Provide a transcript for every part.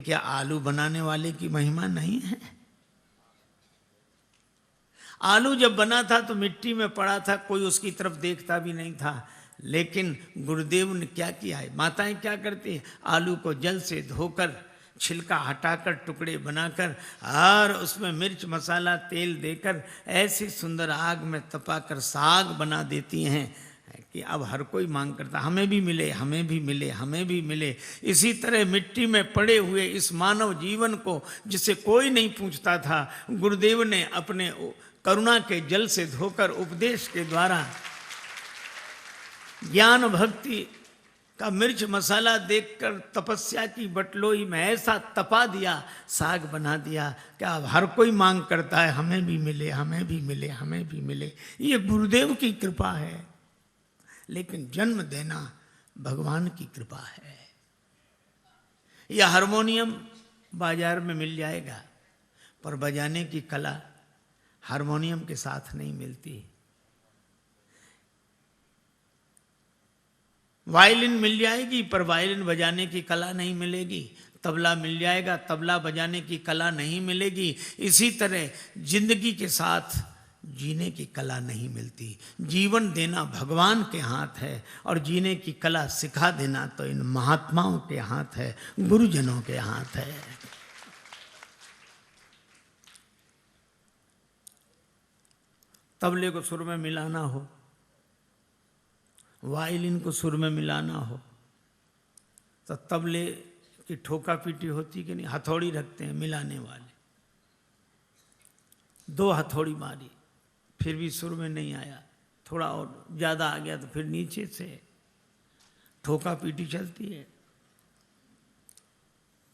क्या आलू बनाने वाले की महिमा नहीं है? आलू जब बना था तो मिट्टी में पड़ा था, कोई उसकी तरफ देखता भी नहीं था। लेकिन गुरुदेव ने क्या किया है, माताएं क्या करती हैं, आलू को जल से धोकर छिलका हटाकर टुकड़े बनाकर और उसमें मिर्च मसाला तेल देकर ऐसी सुंदर आग में तपाकर साग बना देती हैं कि अब हर कोई मांग करता हमें भी मिले, हमें भी मिले, हमें भी मिले। इसी तरह मिट्टी में पड़े हुए इस मानव जीवन को, जिसे कोई नहीं पूछता था, गुरुदेव ने अपने करुणा के जल से धोकर उपदेश के द्वारा ज्ञान भक्ति का मिर्च मसाला देखकर तपस्या की बटलोई में ऐसा तपा दिया, साग बना दिया। क्या हर कोई मांग करता है हमें भी मिले, हमें भी मिले, हमें भी मिले। ये गुरुदेव की कृपा है, लेकिन जन्म देना भगवान की कृपा है। यह हारमोनियम बाजार में मिल जाएगा, पर बजाने की कला हारमोनियम के साथ नहीं मिलती। वायलिन मिल जाएगी, पर वायलिन बजाने की कला नहीं मिलेगी। तबला मिल जाएगा, तबला बजाने की कला नहीं मिलेगी। इसी तरह जिंदगी के साथ जीने की कला नहीं मिलती। जीवन देना भगवान के हाथ है, और जीने की कला सिखा देना तो इन महात्माओं के हाथ है, गुरुजनों के हाथ है। तबले को सुर में मिलाना हो, वायलिन को सुर में मिलाना हो, तो तबले की ठोका पीटी होती कि नहीं, हथौड़ी रखते हैं मिलाने वाले, 2 हथौड़ी मारी फिर भी सुर में नहीं आया, थोड़ा और ज़्यादा आ गया तो फिर नीचे से ठोका पीटी चलती है।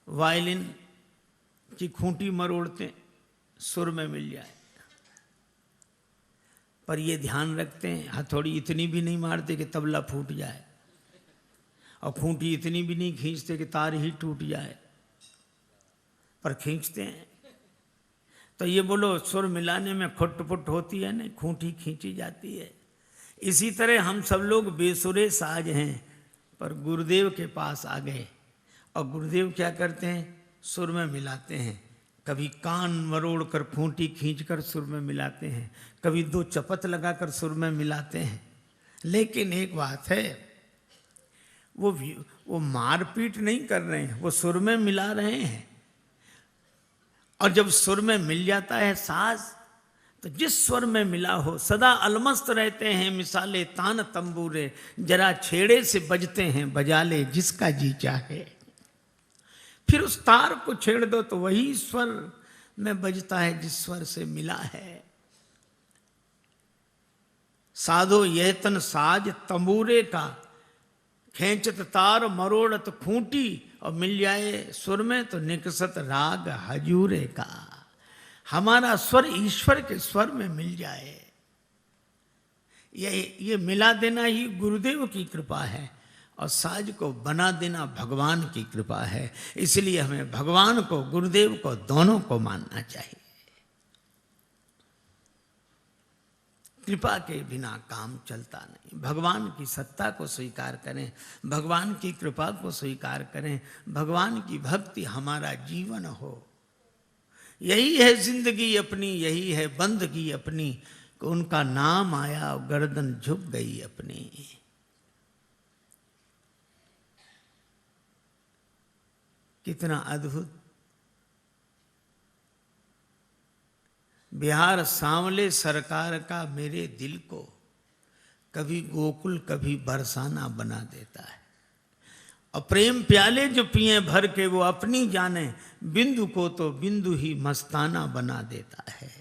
वायलिन की खूंटी मरोड़ते सुर में मिल जाए, पर ये ध्यान रखते हैं हथौड़ी इतनी भी नहीं मारते कि तबला फूट जाए, और खूंटी इतनी भी नहीं खींचते कि तार ही टूट जाए, पर खींचते हैं। तो ये बोलो सुर मिलाने में खुट-पुट होती है, नहीं, खूंटी खींची जाती है। इसी तरह हम सब लोग बेसुरे साज हैं, पर गुरुदेव के पास आ गए, और गुरुदेव क्या करते हैं, सुर में मिलाते हैं। कभी कान मरोड़ कर खूंटी खींचकर सुर में मिलाते हैं, कभी 2 चपत लगाकर सुर में मिलाते हैं। लेकिन एक बात है, वो मारपीट नहीं कर रहे हैं, वो सुर में मिला रहे हैं। और जब सुर में मिल जाता है साज, तो जिस स्वर में मिला हो सदा अलमस्त रहते हैं मिसाले तान तंबूरे, जरा छेड़े से बजते हैं बजा ले जिसका जी चाहे। फिर उस तार को छेड़ दो तो वही स्वर में बजता है जिस स्वर से मिला है। साधो यह तन साज तंबूरे का, खेचत तार मरोड़त खूंटी, और मिल जाए सुर में तो निकसत राग हजूरे का। हमारा स्वर ईश्वर के स्वर में मिल जाए, ये मिला देना ही गुरुदेव की कृपा है, और साज को बना देना भगवान की कृपा है। इसलिए हमें भगवान को, गुरुदेव को, दोनों को मानना चाहिए। कृपा के बिना काम चलता नहीं। भगवान की सत्ता को स्वीकार करें, भगवान की कृपा को स्वीकार करें, भगवान की भक्ति हमारा जीवन हो। यही है जिंदगी अपनी, यही है बंदगी अपनी, कि उनका नाम आया और गर्दन झुक गई अपनी। कितना अद्भुत। बिहार सांवले सरकार का मेरे दिल को कभी गोकुल कभी बरसाना बना देता है, और प्रेम प्याले जो पिए भर के वो अपनी जाने, बिंदु को तो बिंदु ही मस्ताना बना देता है।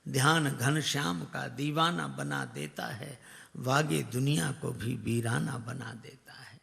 ध्यान घनश्याम का दीवाना बना देता है, वागे दुनिया को भी वीराना बना देता है।